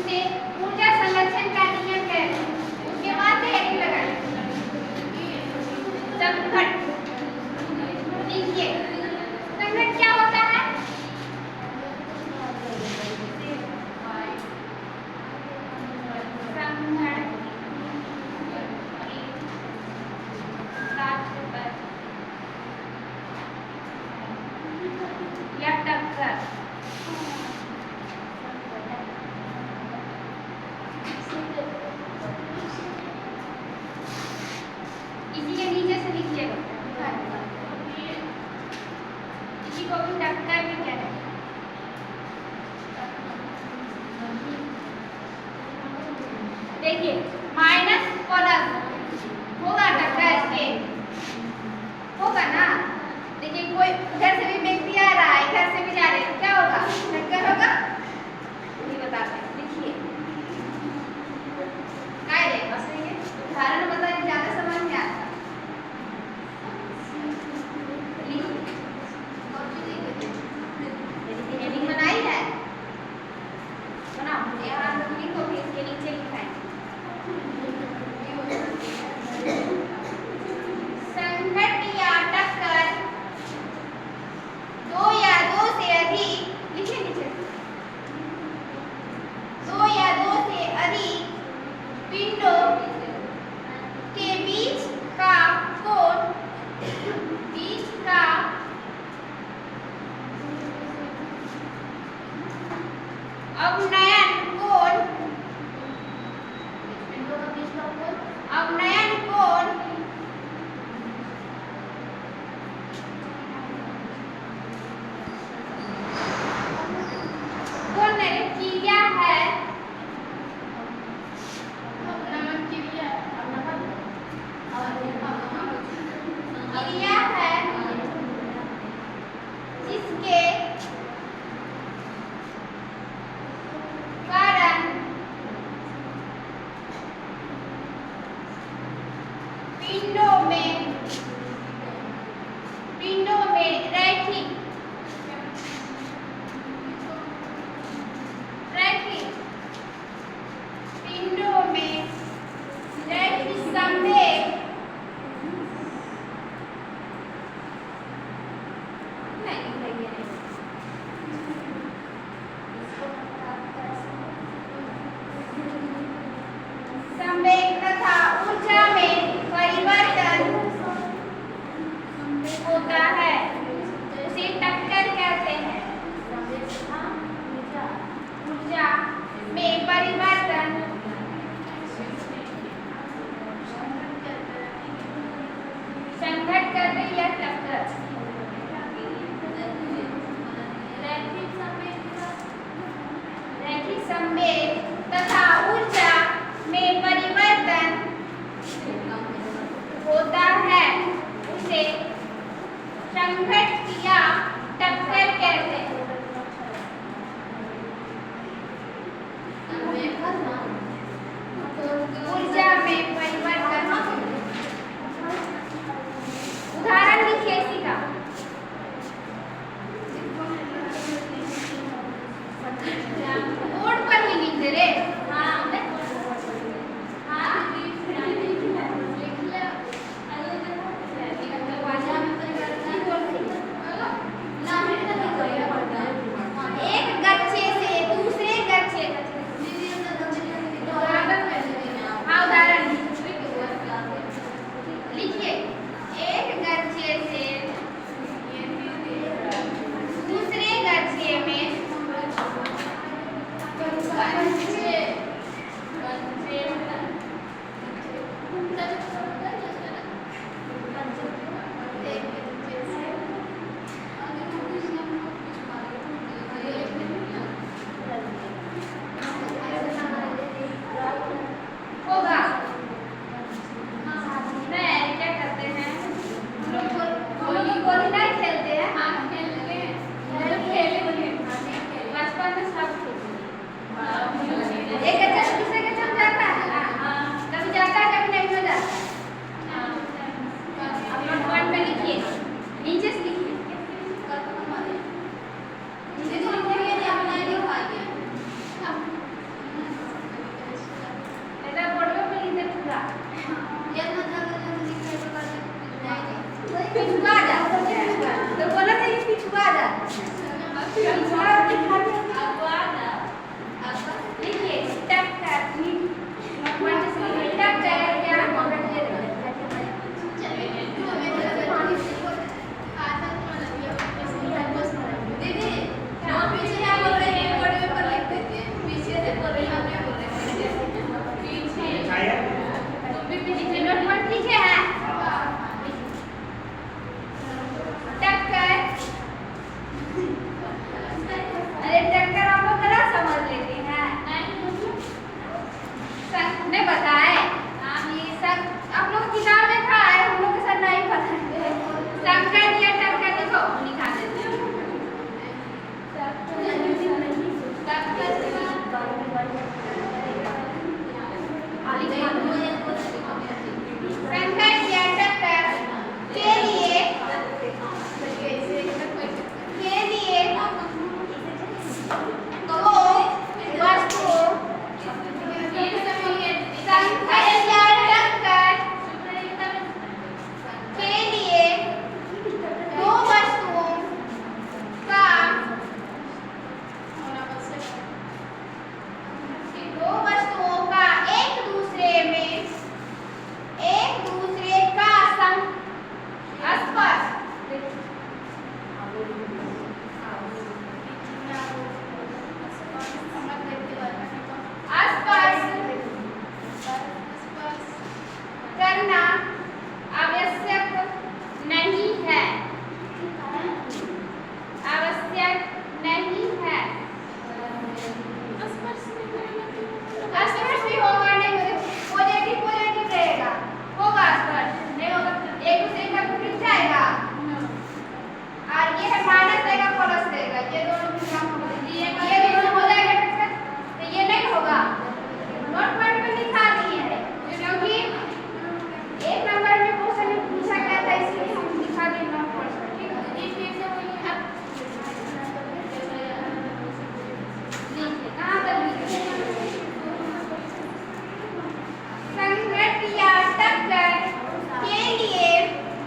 उसे ऊर्जा संरक्षण का नियम कहते हैं। उसके बाद से हेडिंग लगाएं। संघट। देखिए संघट क्या होता है? या टक्कर। इसी के नीचे से लिखिएगा, इसी को भी टक्कर भी कहते हैं। देखिए माइनस प्लस होगा टक्कर, इसके होगा ना। देखिए कोई उधर से भी व्यक्ति आ रहा है, इधर से भी जा रहे हैं, क्या होगा? टक्कर होगा। ये बताते हैं, लिखिए काय रे बस ये उदाहरण बताइए, ज्यादा समझ में आता। हेडिंग बनाई है, बनाओ यहाँ लिखो, फिर इसके नीचे लिखा है संघट या टक्कर दो या दो से अधिक, लिखे नीचे, दो या दो से अधिक पिंडों के बीच का कोण, बीच का अवनयन कोण, पिंडों के बीच का कोण अवनयन कोण क्रिया है, क्रिया है जिसके कारण पिंडों में रैखिक पिंडों में रैखिक संवेग तथा ऊर्जा में परिवर्तन होता है, उसे टक्कर कहते हैं। ऊर्जा में परिवर्तन संघट करते या टक्कर। रैखिक संवेग तथा ऊर्जा में परिवर्तन होता है, उसे संघट या टक्कर कहते हैं। ऊर्जा में परिवर्तन, उदाहरण लिखिए इसी का। बोर्ड पर ही लिख दे रे। एक गच्छे से दूसरे गच्छे स्पर्श भी होगा नहीं होगा, पॉजिटिव पॉजिटिव रहेगा, होगा स्पर्श नहीं होगा, एक दूसरे का टूट जाएगा। और ये है माइनस रहेगा प्लस रहेगा, ये दोनों भी काम होगा, ये दोनों हो जाएगा टक्कर, तो ये नहीं होगा। नोट पॉइंट में लिखा नहीं है क्योंकि एक नंबर में क्वेश्चन में पूछा गया था, इसलिए हम लिखा दिए नोट पॉइंट। ठीक है, ये फिर से वही है, कहां तक लिखे संगत या टक्कर के लिए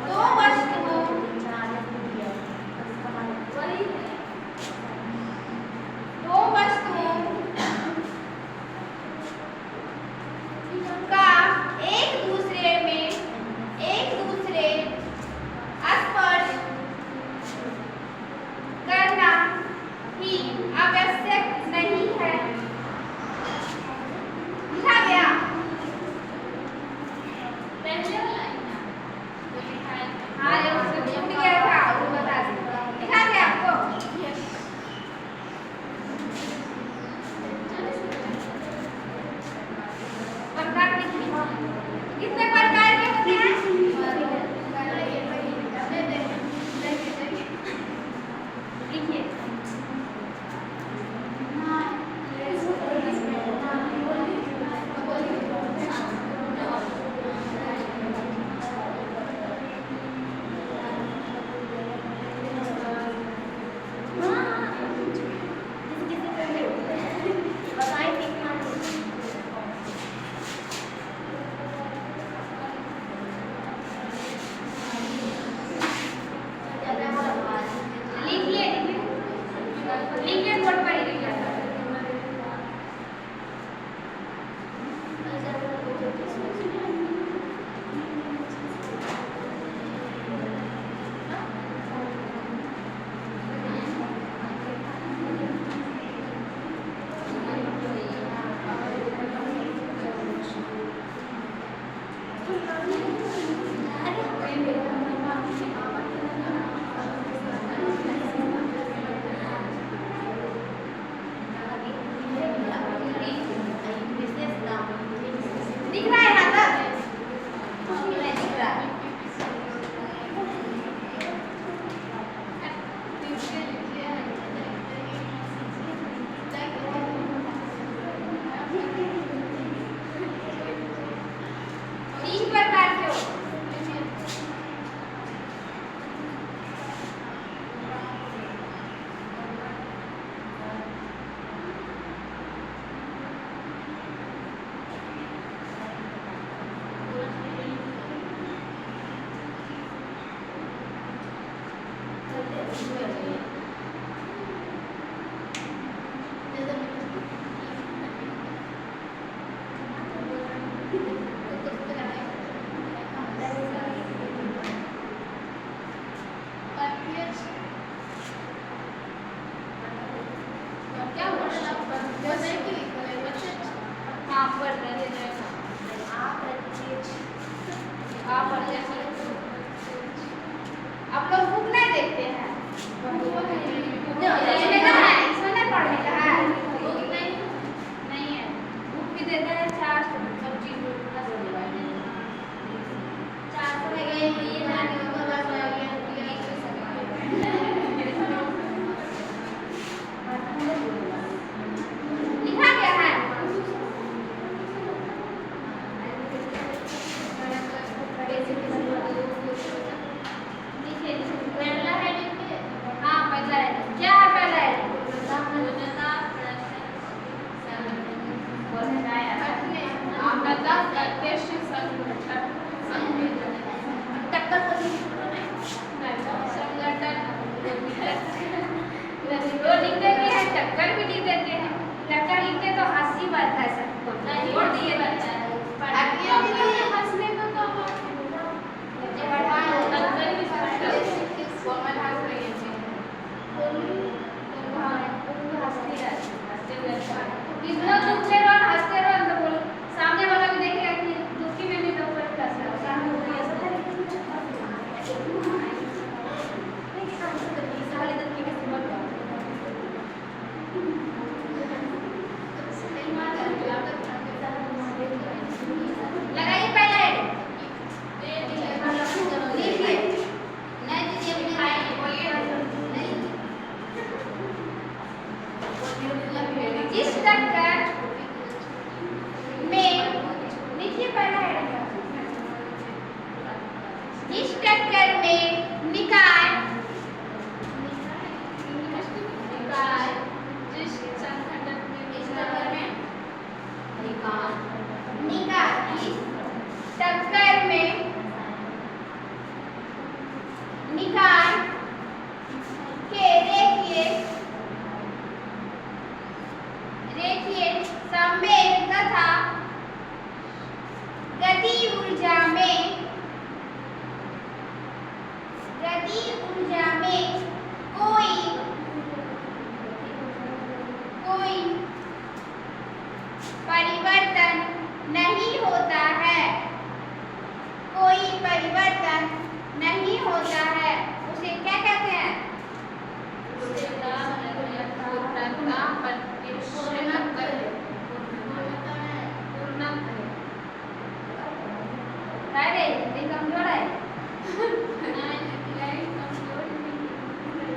दो वस्तुओं का एक दूसरे स्पर्श करना ही आवश्यक नहीं है। लिखा गया हाँ, ये उससे छूट गया था, वो बता दें। लिखा गया आपको? प्रकार लिखिए। कितने प्रकार के होते हैं? लिखिए। लिखिए बोर्ड पर ही लिखिए। दिख रहा है यहाँ तक? नहीं दिख रहा है। तीन प्रकार के हो। आप लोग बुक नहीं देखते हैं? इसमें ना है, इसमें नहीं पढ़ने का है। नहीं है, बुक भी देते हैं 400 सब चीज 400 में गए ये जाने को बस लिखा गया है। टक्कर भी लिख देते हैं, टक्कर लिखते तो हंसी बनता है सबको, और दिए बनता है हंसने को तो इतना दुखते रहो हंसते रहो तो बोलो सामने वाला भी देखेगा कि दुखी में भी तो कोई हंस रहा है। नहीं होता है, कोई परिवर्तन नहीं होता है, उसे क्या कहते हैं? अरे हिंदी कमजोर है।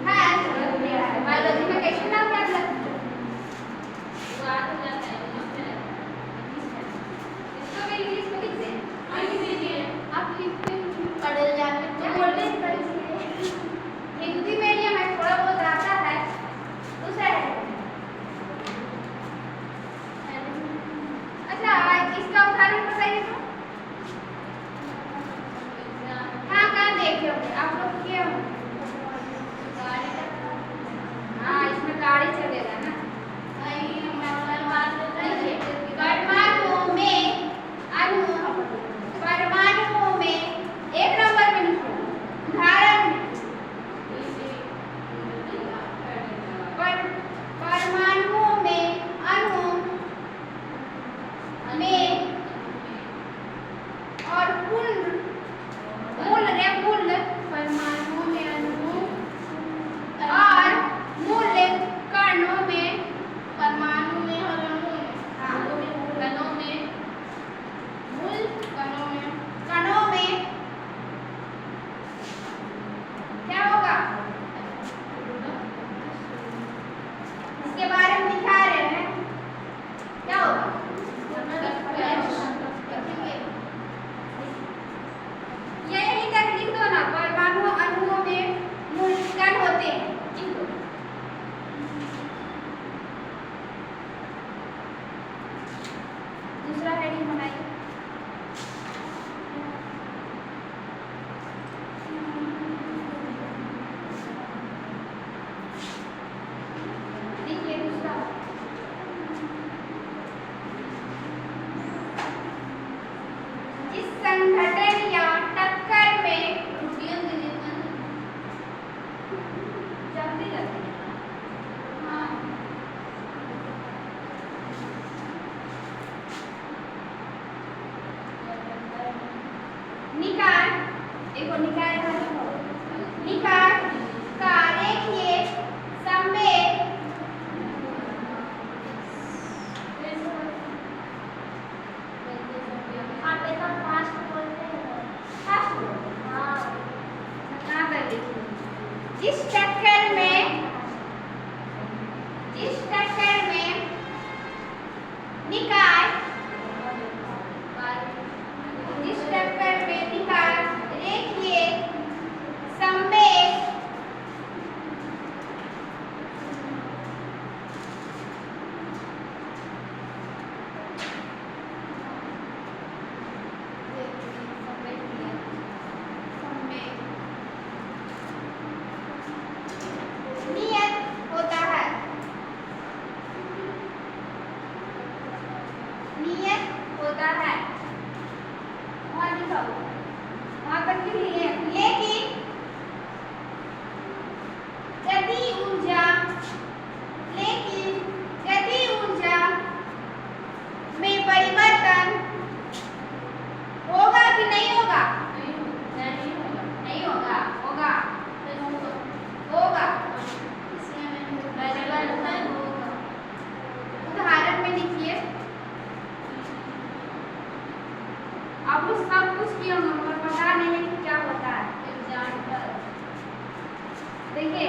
हाँ, बायोलॉजी में कैसे नाम याद रखते हो? इसको भी इंग्लिश में लिखते हैं। आप लिखते हैं, पढ़ जाते हैं, बोलते हैं, हिंदी मीडियम है, थोड़ा बहुत आता है। दूसरा है, अच्छा इसका उदाहरण बताइए तो। कहाँ देखे होंगे आप लोग, किए होंगे? हाँ, इसमें गाड़ी चलेगा ना। परमाणुओं में एक नंबर में लिखो उदाहरण में। परमाणुओं में अणु में और कुल परमाणुओं में अणु और मूल कणों में, परमाणु में और अणु में, कणों में, मूल कणों में क्या होगा? इसके बारे में दिखा रहे हैं, क्या होगा? यही तक लिख दो ना, परमाणु अणुओं में मूल कण होते हैं। दूसरा हेडिंग बनाइए। देखिए दूसरा, इस संघटन या टक्कर में जल्दी जल्दी, हाँ, निकाय, देखो निकाय निकाय का रेखीय संवेग आप ऐसा फास्ट बोलते हैं, फास्ट बोलते हैं, हाँ, कहाँ पर देखिए, जिस टक्कर में निकाय, जिस टक्कर में निकाय रेखीय संवेग नियत होता है, नियत होता है, वहाँ लिखो, वहाँ पर लिख लिए, लेकिन गति ऊर्जा में परिवर्तन होगा कि नहीं होगा? नहीं होगा, होगा। उदाहरण में लिखिए, आप लोग सब कुछ किए होंगे मगर पता नहीं है कि क्या होता है। देखिए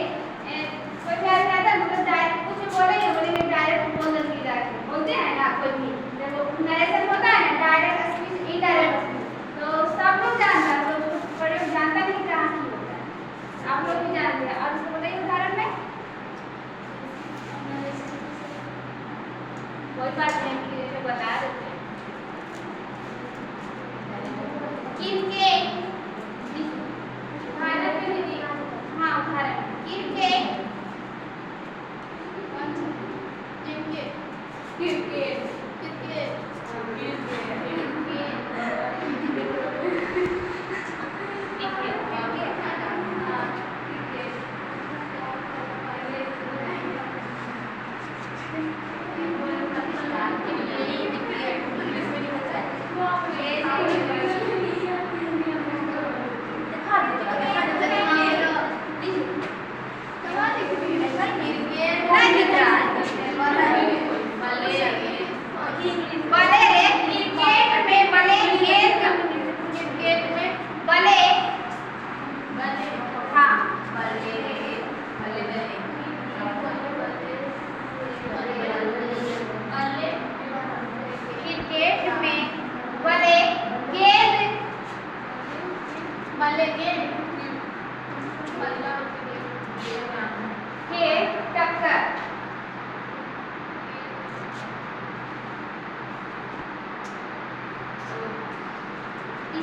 कोई प्यार कहता है मतलब डायरेक्ट कुछ बोलेंगे, डायरेक्ट बोल देंगे, डायरेक्ट बोलते हैं ना, कोई भी जब नरेशन होता है ना, डायरेक्ट स्पीच, इनडायरेक्ट स्पीच, तो सब लोग जानता है, तो प्रयोग जानता नहीं कहाँ की होता है, आप लोग भी जानते हैं। और उसको बताइए उदाहरण में, कोई बात नहीं, बता देते हैं। किनके उदाहरण में दीदी, हाँ उदाहरण, किनके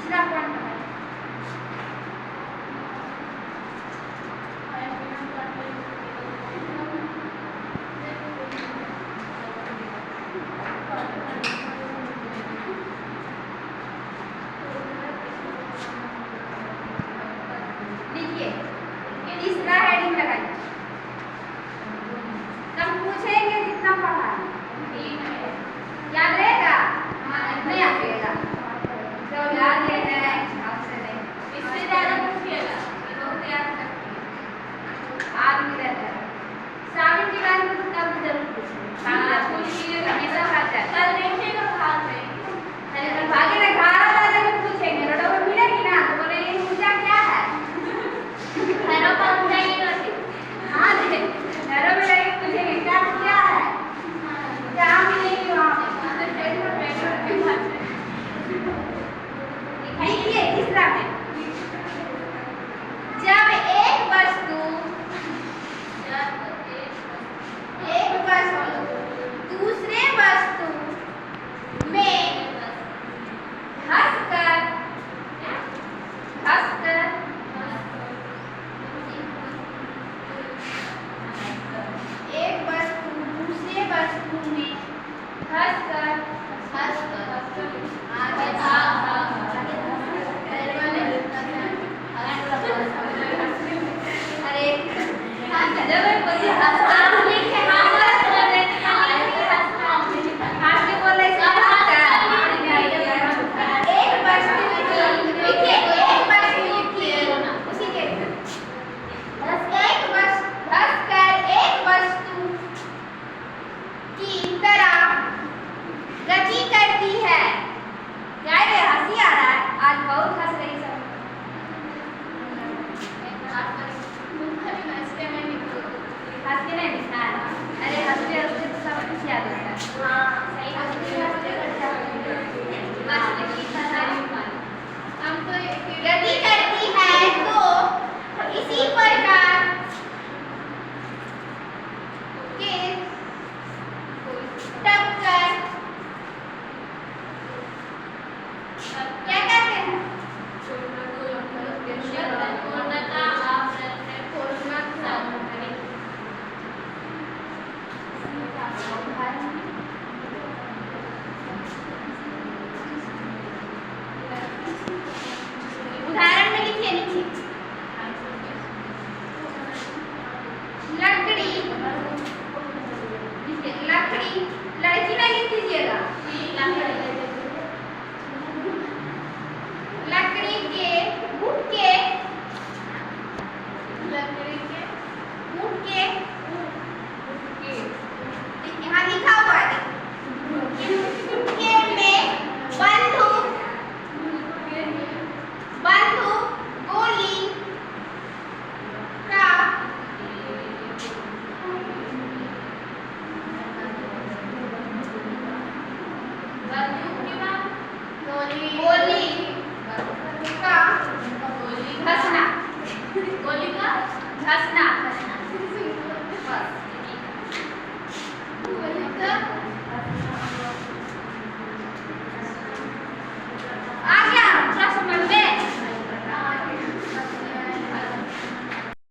तीसरा पॉइंट